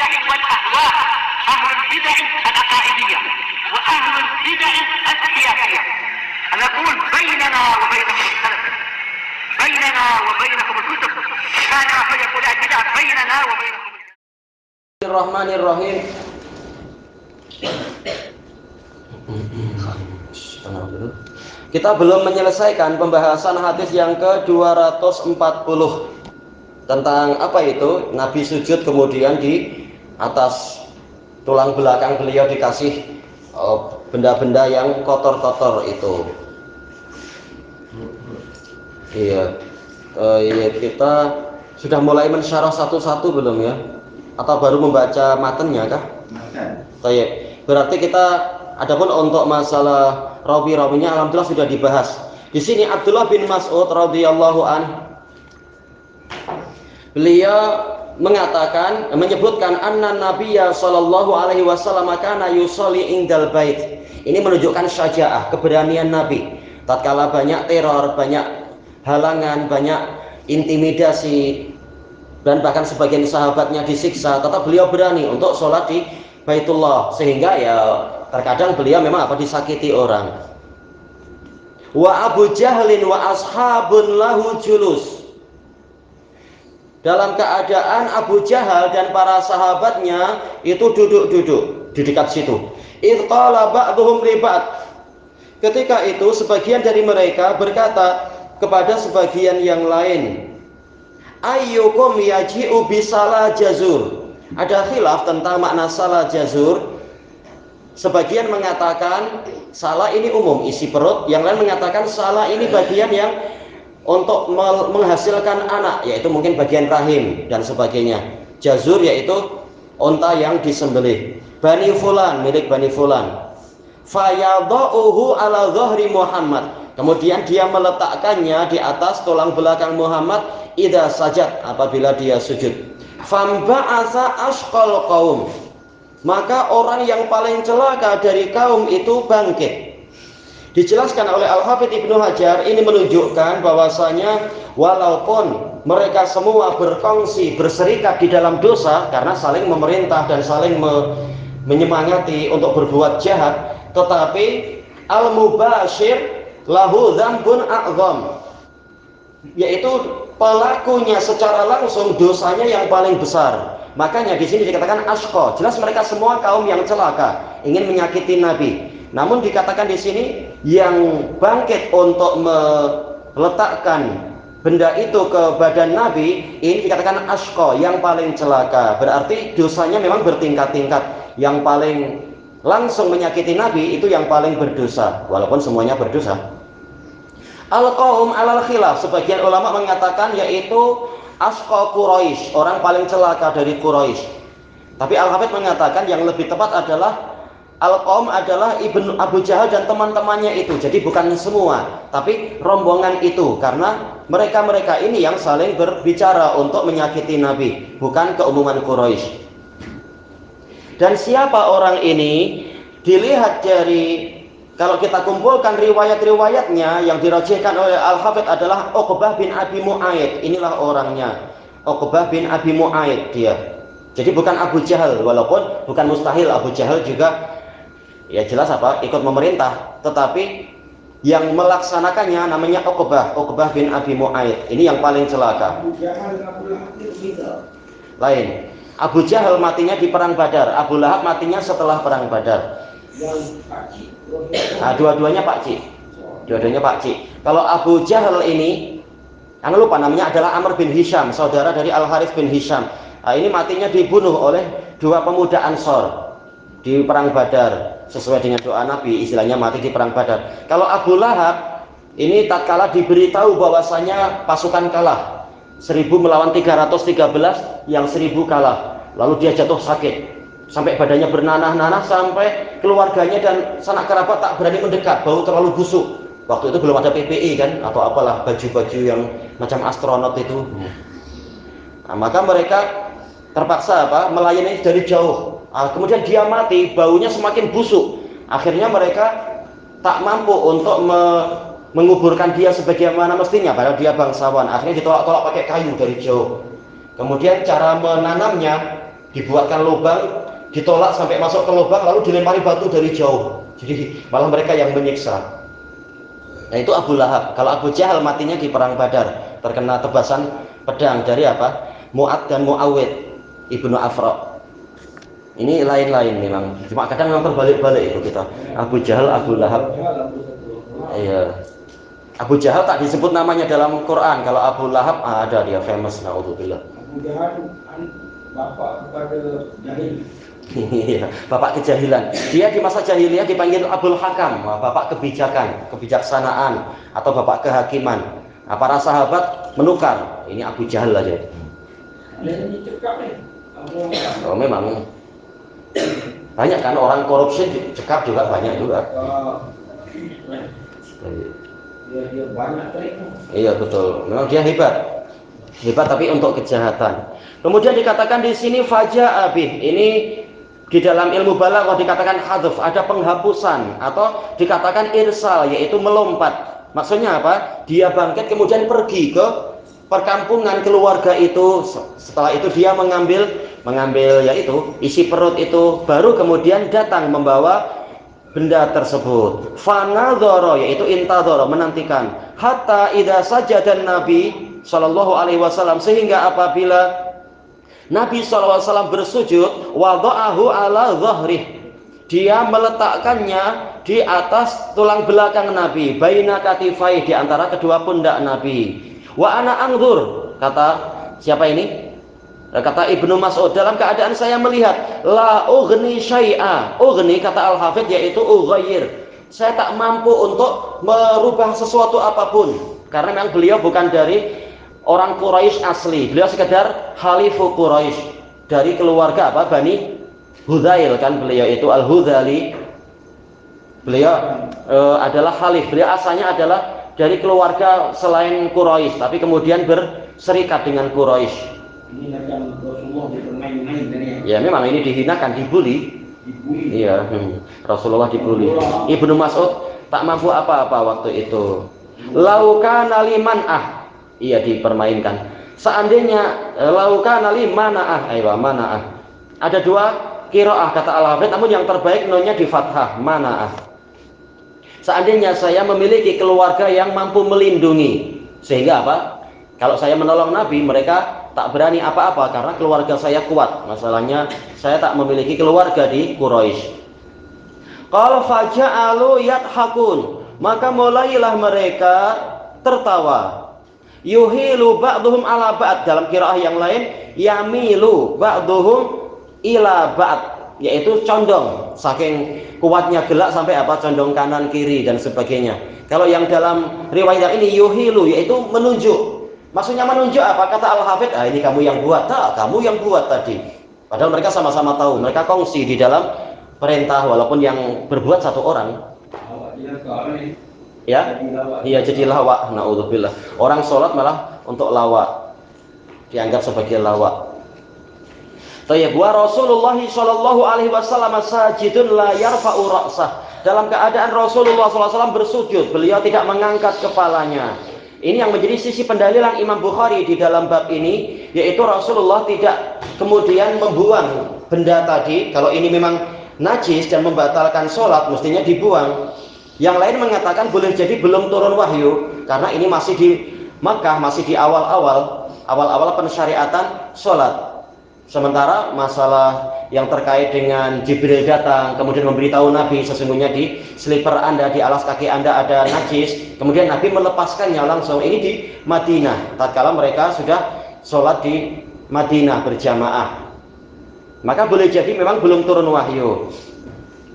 البدع والأهواء، أهل البدع العقائدية وأهل البدع السياسية. نقول بيننا وبينكم السلف، بيننا وبينكم الكتب، كان فيقول البدع بيننا وبينكم. Bismillahirrahmanirrahim. Kita belum menyelesaikan pembahasan hadis yang ke-240 tentang apa itu Nabi sujud kemudian di atas tulang belakang beliau dikasih benda-benda yang kotor-kotor itu. Iya, kita sudah mulai mensyarah satu-satu belum ya? Atau baru membaca matanya kah? Baik. Berarti kita adapun untuk masalah rawi-rawinya alhamdulillah sudah dibahas. Di sini Abdullah bin Mas'ud radhiyallahu anhu beliau mengatakan, menyebutkan anna nabiyya sallallahu alaihi wasallam kana yusolli indal bait. Ini menunjukkan syaja'ah, keberanian Nabi. Tatkala banyak teror, banyak halangan, banyak intimidasi, dan bahkan sebagian sahabatnya disiksa, tetap beliau berani untuk sholat di Baitullah, sehingga ya terkadang beliau memang disakiti orang. Wa Abu Jahlin wa ashabun lahu julus. Dalam keadaan Abu Jahal dan para sahabatnya itu duduk-duduk di dekat situ. Idh qala ba'dhum li ba'd. Ketika itu sebagian dari mereka berkata kepada sebagian yang lain, ayyukum yaji'u bisalah jazur. Ada khilaf tentang makna salah jazur. Sebagian mengatakan salah ini umum, isi perut. Yang lain mengatakan salah ini bagian yang untuk menghasilkan anak, yaitu mungkin bagian rahim dan sebagainya. Jazur yaitu unta yang disembelih. Bani fulan, milik Bani fulan. Fayadha'uhu ala dhahri Muhammad. Kemudian dia meletakkannya di atas tulang belakang Muhammad idza sajad, apabila dia sujud. Famba'atsa asqal qaum. Maka orang yang paling celaka dari kaum itu bangkit. Dijelaskan oleh Al-Hafidz Ibnu Hajar, ini menunjukkan bahwasanya walaupun mereka semua berkongsi, berserikat di dalam dosa karena saling memerintah dan saling menyemangati untuk berbuat jahat, tetapi al-mubashir lahu dzambun a'zam, yaitu pelakunya secara langsung dosanya yang paling besar. Makanya di sini dikatakan asqa. Jelas mereka semua kaum yang celaka, ingin menyakiti Nabi. Namun dikatakan di sini yang bangkit untuk meletakkan benda itu ke badan Nabi, ini dikatakan asqa, yang paling celaka. Berarti dosanya memang bertingkat-tingkat. Yang paling langsung menyakiti Nabi itu yang paling berdosa, walaupun semuanya berdosa. Al-qaum alal khilaf, sebagian ulama mengatakan yaitu asqa Quraisy, orang paling celaka dari Quraisy. Tapi Al-Hafidz mengatakan yang lebih tepat adalah al-qaum adalah Ibnu Abu Jahal dan teman-temannya itu. Jadi bukan semua, tapi rombongan itu, karena mereka-mereka ini yang saling berbicara untuk menyakiti Nabi, bukan keumuman Quraisy. Dan siapa orang ini? Dilihat dari, kalau kita kumpulkan riwayat-riwayatnya, yang dirajihkan oleh Al-Hafidz adalah Uqbah bin Abi Mu'aid. Inilah orangnya, Uqbah bin Abi Mu'aid dia. Jadi bukan Abu Jahal, walaupun bukan mustahil Abu Jahal juga ya jelas ikut memerintah, tetapi yang melaksanakannya namanya Uqbah bin Abi Mu'aid. Ini yang paling celaka. Abu Jahal dan Abu Lahab itu Lain. Abu Jahal matinya di perang Badar, Abu Lahab matinya setelah perang Badar. yang pakcik. Nah, dua-duanya pakcik. Dua-duanya pakcik. Kalau Abu Jahal ini, jangan lupa namanya adalah Amr bin Hisham, saudara dari Al-Harits bin Hisham. Nah, ini matinya dibunuh oleh dua pemuda Ansor di perang Badar, sesuai dengan doa Nabi, istilahnya mati di perang Badar. Kalau Abu Lahab ini tatkala diberitahu bahwasanya pasukan kalah, 1000 melawan 313, yang 1000 kalah, lalu dia jatuh sakit sampai badannya bernanah-nanah, sampai keluarganya dan sanak kerabat tak berani mendekat, bau terlalu busuk. Waktu itu belum ada PPI kan, atau apalah, baju-baju yang macam astronot itu. Nah, maka mereka terpaksa melayani dari jauh. Kemudian dia mati, baunya semakin busuk. Akhirnya mereka tak mampu untuk menguburkan dia sebagaimana mestinya, padahal dia bangsawan. Akhirnya ditolak-tolak pakai kayu dari jauh. Kemudian cara menanamnya dibuatkan lubang, ditolak sampai masuk ke lubang, lalu dilempari batu dari jauh. Jadi malah mereka yang menyiksa. Nah itu Abu Lahab. Kalau Abu Jahal matinya di perang Badar, terkena tebasan pedang dari apa? Mu'ad dan Mu'awid ibnu Afra. Ini lain-lain memang. Cuma kadang memang terbalik-balik itu kita. Abu Jahal, Abu Lahab. Iya. Abu Jahal tak disebut namanya dalam Quran. Kalau Abu Lahab ada dia famous. Naudzubillah. Abu Jahal bapak kepada jahil. Iya, bapak kejahilan. Dia di masa jahiliyah dipanggil Abul Hakam, bapak kebijakan, kebijaksanaan, atau bapak kehakiman. Nah, para sahabat menukar, ini Abu Jahal aja. Ini cekap nih. Oh, memang banyak kan orang korupsi cekap juga banyak juga. Dia banyak triknya. Iya betul, memang dia hebat tapi untuk kejahatan. Kemudian dikatakan di sini faja abih, ini di dalam ilmu balaghah dikatakan hadzf, ada penghapusan, atau dikatakan irsal, yaitu melompat. Maksudnya apa? Dia bangkit kemudian pergi ke perkampungan keluarga itu. Setelah itu dia mengambil yaitu isi perut itu, baru kemudian datang membawa benda tersebut. Fanadhara, yaitu intadhara, menantikan. Hatta idza sajada Nabi sallallahu alaihi wasallam, sehingga apabila Nabi SAW bersujud, wada'ahu ala dhahrih, dia meletakkannya di atas tulang belakang Nabi, baina katifai, di antara kedua pundak Nabi. Wa ana anzur, kata siapa ini? Kata Ibnu Mas'ud, dalam keadaan saya melihat, la ughni syai'a. Ughni kata Al-Hafidz yaitu ughayyir, saya tak mampu untuk merubah sesuatu apapun, karena memang beliau bukan dari orang Quraisy asli, beliau sekedar Khalifu Quraisy, dari keluarga apa? Bani Hudzail kan, beliau itu Al-Hudzali. Beliau adalah khalif, beliau asalnya adalah dari keluarga selain Quraisy, tapi kemudian berserikat dengan Quraisy. Ini macam Rasulullah dipermain-main dari Ya memang ini dihinakan, dibully. Iya, Rasulullah dibully. Ibnu Mas'ud tak mampu apa-apa waktu itu. Laukana liman'ah, iya dipermainkan. Seandainya laukana liman'ah, mana'ah. Ada dua qiraah kata Al-Hafidz, namun yang terbaik nonnya di fathah, mana'ah. Seandainya saya memiliki keluarga yang mampu melindungi, sehingga apa? Kalau saya menolong Nabi, mereka tak berani apa-apa karena keluarga saya kuat. Masalahnya saya tak memiliki keluarga di Quraisy. Qala faja'alu yadhakun, maka mulailah mereka tertawa. Yuhilu ba'dhum ala ba'd, dalam qiraah yang lain yamilu ba'dhum ila ba'd, yaitu condong, saking kuatnya gelak sampai apa, condong kanan kiri dan sebagainya. Kalau yang dalam riwayat ini yuhilu, yaitu menunjuk. Maksudnya menunjuk apa? Kata Al-Hafidz, ini kamu yang buat, kamu yang buat tadi. Padahal mereka sama-sama tahu, mereka kongsi di dalam perintah, walaupun yang berbuat satu orang. Ya, iya jadi lawak. Naudzubillah. Orang sholat malah untuk lawak, dianggap sebagai lawak. Tayyib, wa Rasulullah sallallahu alaihi wasallam sajidun la yarfa'u ra'sah. Dalam keadaan Rasulullah SAW bersujud, beliau tidak mengangkat kepalanya. Ini yang menjadi sisi pendalilan Imam Bukhari di dalam bab ini, yaitu Rasulullah tidak kemudian membuang benda tadi. Kalau ini memang najis dan membatalkan sholat, mestinya dibuang. Yang lain mengatakan boleh jadi belum turun wahyu, karena ini masih di Makkah, masih di awal-awal pensyariatan sholat. Sementara masalah yang terkait dengan Jibril datang kemudian memberitahu Nabi, sesungguhnya di slipper Anda, di alas kaki Anda ada najis, kemudian Nabi melepaskannya langsung. Ini di Madinah, tatkala mereka sudah sholat di Madinah berjamaah. Maka boleh jadi memang belum turun wahyu.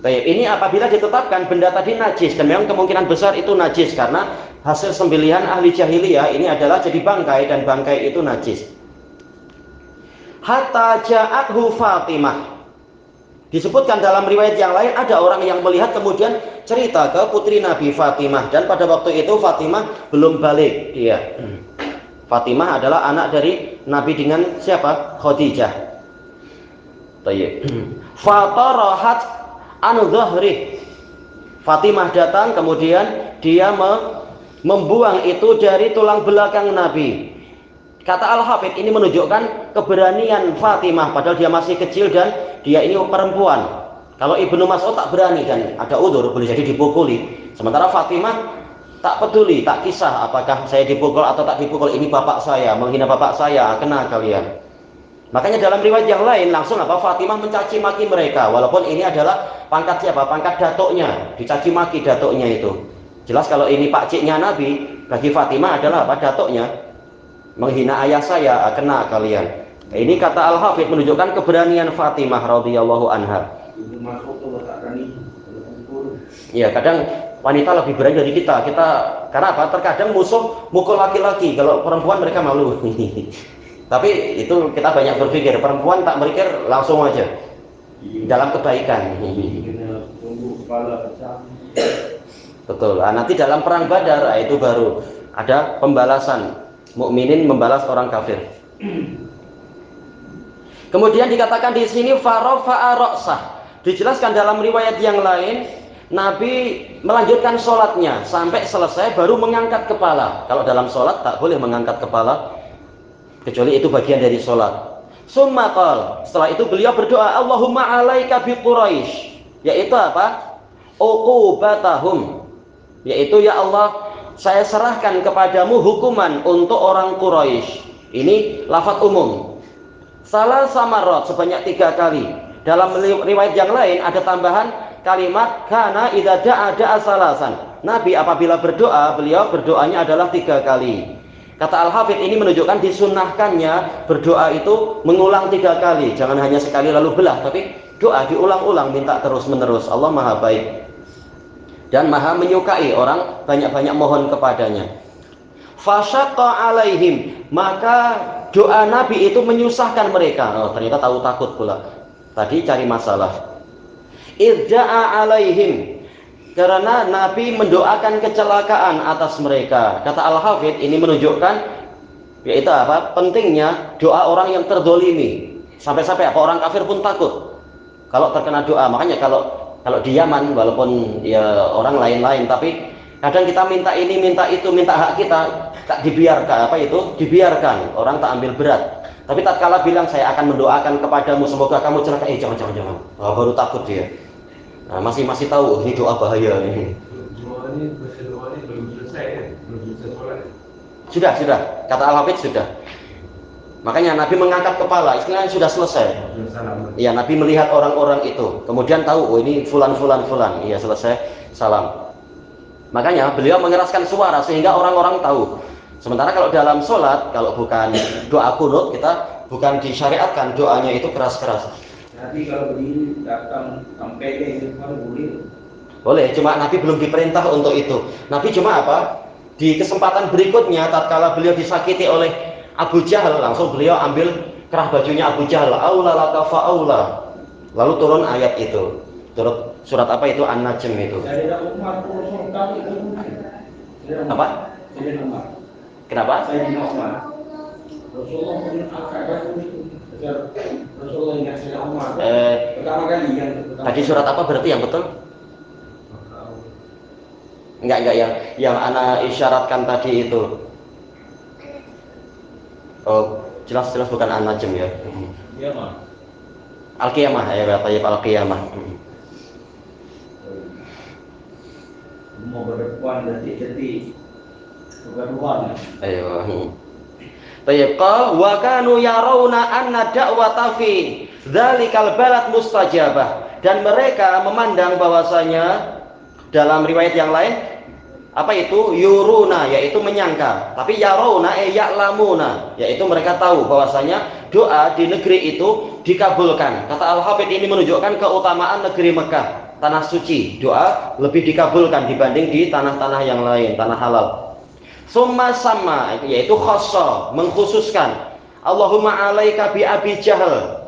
Baik, ini apabila ditetapkan benda tadi najis, dan memang kemungkinan besar itu najis karena hasil sembelihan ahli jahiliyah ini adalah jadi bangkai, dan bangkai itu najis. Hatta ja'athu Fatimah. Disebutkan dalam riwayat yang lain ada orang yang melihat kemudian cerita ke putri Nabi Fatimah, dan pada waktu itu Fatimah belum balik dia. Fatimah adalah anak dari Nabi dengan siapa? Khadijah. Tayyib. Fatarahat an dhahri. Fatimah datang kemudian dia membuang itu dari tulang belakang Nabi. Kata Al-Hafidh ini menunjukkan keberanian Fatimah padahal dia masih kecil dan dia ini perempuan. Kalau Ibnu Mas'ud tak berani dan ada udzur, boleh jadi dipukuli. Sementara Fatimah tak peduli, tak kisah apakah saya dipukul atau tak dipukul, ini bapak saya, menghina bapak saya, kena kalian. Makanya dalam riwayat yang lain langsung Fatimah mencaci maki mereka, walaupun ini adalah pangkat siapa? Pangkat datuknya, dicaci maki datuknya itu. Jelas kalau ini pakciknya Nabi, bagi Fatimah adalah datuknya. Menghina ayah saya, kena kalian. Ini kata Al-Hafidh menunjukkan keberanian Fatimah radhiyallahu anha. Ibu masuk tuh tak berani. Ya, kadang wanita lebih berani dari kita. Karena apa? Terkadang musuh mukul laki-laki, kalau perempuan mereka malu. Tapi itu kita banyak berpikir, perempuan tak berpikir langsung aja dalam kebaikan. Tunggu kepala pecah. Betul. Nanti dalam perang Badar itu baru ada pembalasan. Mukminin membalas orang kafir. Kemudian dikatakan di sini farafa'a ra'sah. Dijelaskan dalam riwayat yang lain, Nabi melanjutkan sholatnya sampai selesai baru mengangkat kepala. Kalau dalam sholat tak boleh mengangkat kepala, kecuali itu bagian dari sholat. Summa qala, setelah itu beliau berdoa, Allahumma alaika bi Quraisy, yaitu apa? Uqubatahum, yaitu ya Allah, saya serahkan kepadamu hukuman untuk orang Quraisy. Ini lafaz umum. Salah samarot sebanyak 3 kali. Dalam riwayat yang lain ada tambahan kalimat kana idza da'a salasan. Nabi apabila berdoa, beliau berdoanya adalah 3 kali. Kata Al-Hafidh ini menunjukkan disunnahkannya berdoa itu mengulang 3 kali. Jangan hanya sekali lalu belah, tapi doa diulang-ulang, minta terus-menerus. Allah Maha baik dan Maha menyukai orang banyak-banyak mohon kepadanya. Fasyaqqa alaihim, maka doa Nabi itu menyusahkan mereka. Oh, ternyata tahu takut pula. Tadi cari masalah. Idda'a alaihim, karena Nabi mendoakan kecelakaan atas mereka. Kata Al-Hafidh ini menunjukkan yaitu apa? Pentingnya doa orang yang terdolimi. Sampai-sampai apa? Orang kafir pun takut kalau terkena doa. Makanya kalau di Yaman, walaupun ya orang lain-lain, tapi kadang kita minta ini, minta itu, minta hak kita, tak dibiarkan, dibiarkan, orang tak ambil berat. Tapi tatkala bilang saya akan mendoakan kepadamu semoga kamu celaka, jangan. Baru takut dia. Nah, masih tahu ini doa bahaya ini. Doa ini belum selesai ya? Belum selesai sholat. Sudah, kata Al-Hafidh sudah. Makanya Nabi mengangkat kepala, istilahnya sudah selesai. Iya, Nabi melihat orang-orang itu, kemudian tahu, oh ini fulan. Iya, selesai, salam. Makanya beliau mengeraskan suara sehingga orang-orang tahu. Sementara kalau dalam sholat, kalau bukan doa kunut, kita bukan disyariatkan doanya itu keras-keras. Nanti kalau begini datang sampai itu kan boleh. Boleh, cuma Nabi belum diperintah untuk itu. Nabi cuma apa? Di kesempatan berikutnya, tatkala beliau disakiti oleh Abu Jahal, langsung beliau ambil kerah bajunya Abu Jahal, aula laka fa'aula. Lalu turun ayat itu. Turun surat apa itu? An-Najm itu. Apa? Kenapa? Tadi surat apa berarti yang betul? Enggak yang ana isyaratkan tadi itu. Oh, jelas bukan An-Najm ya. Qiyamah. Al-Qiyamah ya, Al-Qiyamah. Mau berdepan detik-detik kegaduhan. Ayo. Tayyib qal wa kanu yarawna anna da'wata fi dzalikal balad mustajabah, dan mereka memandang bahwasanya dalam riwayat yang lain apa itu yuruna, yaitu menyangka, tapi yarawna ya'lamuna, yaitu mereka tahu bahwasanya doa di negeri itu dikabulkan. Kata Al-Hafidh ini menunjukkan keutamaan negeri Mekah, tanah suci, doa lebih dikabulkan dibanding di tanah-tanah yang lain, tanah halal. Summa sama, yaitu khassa, mengkhususkan. Allahumma alaika bi Abi Jahal.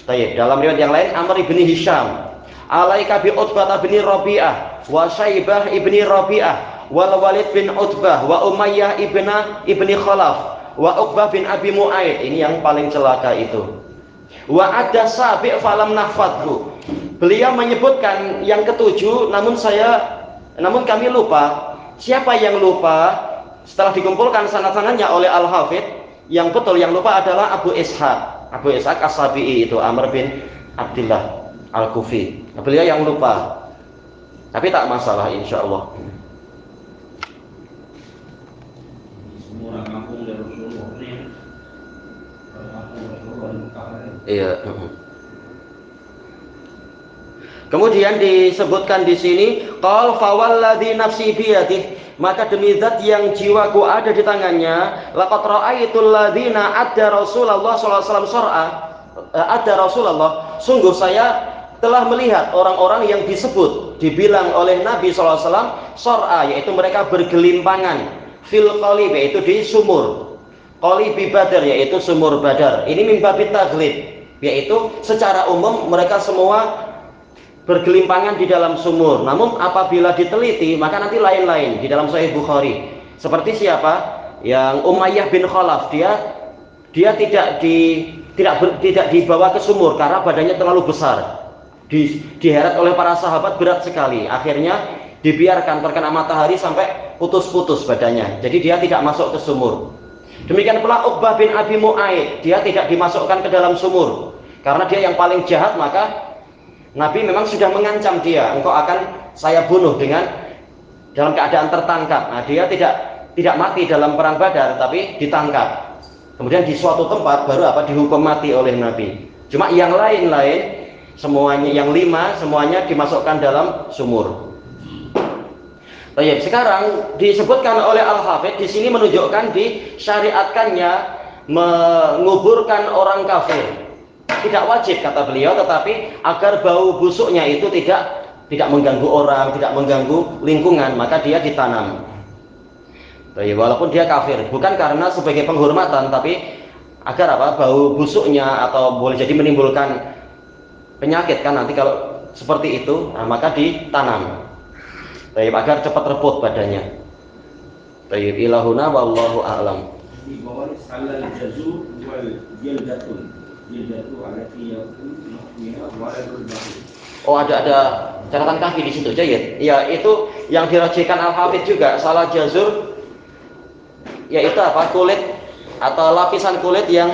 Baik, dalam riwayat yang lain Amr ibn Hisham, alaika bi Utbah bin Rabi'ah wa Syaibah ibni Rabi'ah wal Walid bin Utbah wa Umayyah ibni Khalaf wa Uqbah bin Abi Mu'aid. Ini yang paling celaka itu. Wa ada sabi' falam nahfadhu. Beliau menyebutkan yang ketujuh, namun kami lupa. Siapa yang lupa? Setelah dikumpulkan sanad-sanadnya oleh Al-Hafidh, yang betul yang lupa adalah Abu Ishaq. Abu Ishaq As-Sabi'i itu Amr bin Abdullah Al-Kufi. Beliau yang lupa. Tapi tak masalah insyaallah. Semua orang kampung dari Rasulullah ini. Orang kampung Rasulullah di Mekah. Iya. Kemudian disebutkan di sini, qal fawalladzi nafsi biyadihi, maka demi zat yang jiwaku ada di tangannya, laqad ra'aitul ladzina adda Rasulullah sallallahu alaihi wasallam sur'a, adda Rasulullah, sungguh saya telah melihat orang-orang yang disebut dibilang oleh Nabi sallallahu alaihi wasallam sur'a, yaitu mereka bergelimpangan fil qalib, yaitu di sumur. Qalibi Badar, yaitu sumur Badar. Ini min babit taghlib, yaitu secara umum mereka semua bergelimpangan di dalam sumur. Namun apabila diteliti maka nanti lain-lain di dalam Sahih Bukhari. Seperti siapa? Yang Umayyah bin Khalaf, dia tidak dibawa ke sumur karena badannya terlalu besar. Diheret oleh para sahabat berat sekali. Akhirnya dibiarkan terkena matahari sampai putus-putus badannya. Jadi dia tidak masuk ke sumur. Demikian pula Uqbah bin Abi Mu'aid, dia tidak dimasukkan ke dalam sumur karena dia yang paling jahat, maka Nabi memang sudah mengancam dia, engkau akan saya bunuh dalam keadaan tertangkap. Nah, dia tidak mati dalam perang Badar, tapi ditangkap. Kemudian di suatu tempat baru dihukum mati oleh Nabi. Cuma yang lain-lain semuanya, yang 5 semuanya dimasukkan dalam sumur. Baik, sekarang disebutkan oleh Al-Hafidz di sini menunjukkan disyariatkannya menguburkan orang kafir. Tidak wajib kata beliau, tetapi agar bau busuknya itu tidak mengganggu orang, tidak mengganggu lingkungan, maka dia ditanam. Jadi, walaupun dia kafir, bukan karena sebagai penghormatan, tapi agar bau busuknya atau boleh jadi menimbulkan penyakit kan nanti kalau seperti itu, maka ditanam. Jadi, agar cepat repot badannya. Baik, ilahuna wallahu a'lam. Di bawah salal jazur wal jildatun. Oh, ada catatan kaki di situ, Jayid. Ya, itu yang dirajikan Al-Hafidz juga, salah jazur, yaitu kulit atau lapisan kulit yang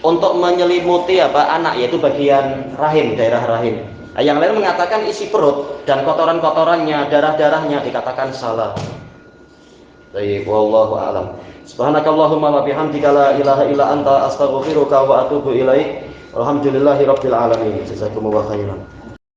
untuk menyelimuti anak, yaitu bagian rahim, daerah rahim. Nah, yang lain mengatakan isi perut dan kotoran-kotorannya, darah-darahnya dikatakan salah. Baik, wallahu a'lam. Subhanakallahumma wa bihamdika la ilaha illa anta astaghfiruka wa atubu ilaik. Alhamdulillahirabbil alamin. Jazakumullahu khairan.